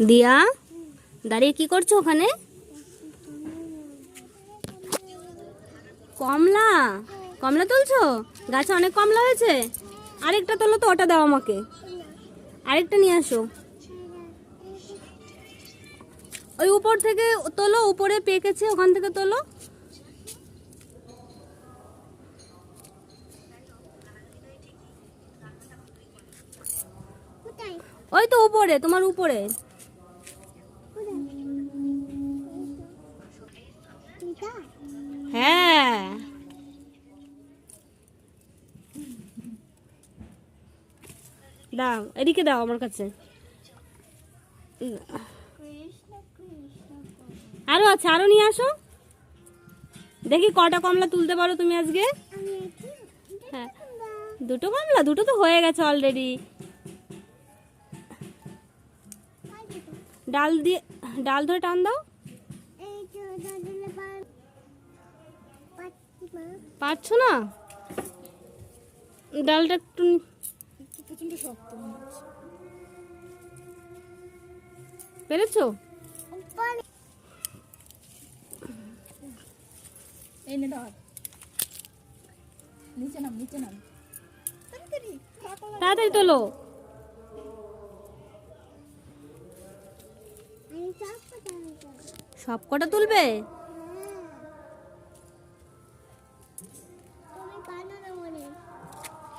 দিয়া দাঁড়িয়ে কি করছো ওখানে? কমলা কমলা তুলছো? গাছে অনেক কমলা হয়েছে। আরেকটা তোলো তো, ওটা দাও আমাকে। আরেকটা নিয়ে আসো। ওই উপর থেকে তোলো, উপরে পেকেছে ওখান থেকে তোলো। ওই তো উপরে, তোমার উপরে। হ্যাঁ, দাও এদিকে, দাও আমার কাছে। আরো আছে, আরো নিয়ে আসো। দেখি কটা কমলা তুলতে পারো তুমি আজকে। হ্যাঁ, দুটো কমলা, দুটো তো হয়ে গেছে অলরেডি। ডাল দিয়ে, ডাল ধরে টান দাও। পারছো না? ডালটা একটু পেরেছো? তাড়াতাড়ি তোলো। সব কটা তুলবে?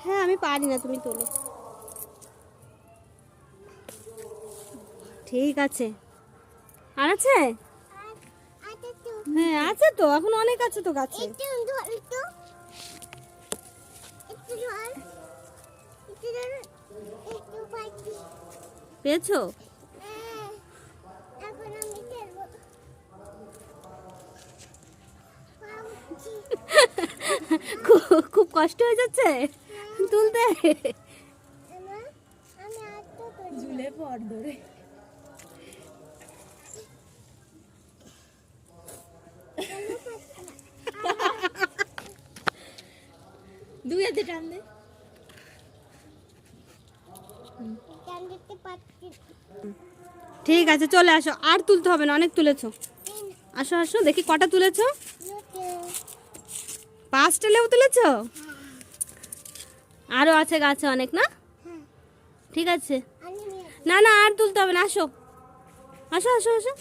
হ্যাঁ, আমি পারি না, তুমি তোলো। ঠিক আছে। আর আছে? হ্যাঁ আছে তো, এখন অনেক আছে তো গাছে। পেয়েছো? খুব কষ্ট হয়ে যাচ্ছে তুলতে। ঝুলে পড় ধরে। দুই হাতে টান দে। ঠিক আছে, চলে আসো। আর তুলতে হবে না, অনেক তুলেছো। আসো আসো, দেখি কটা তুলেছো। 5টা লেবু তুলেছো? আরো আছে গাছে অনেক না? ঠিক আছে, না না আর তুলতে হবে না, আসো আসো আসো আসো।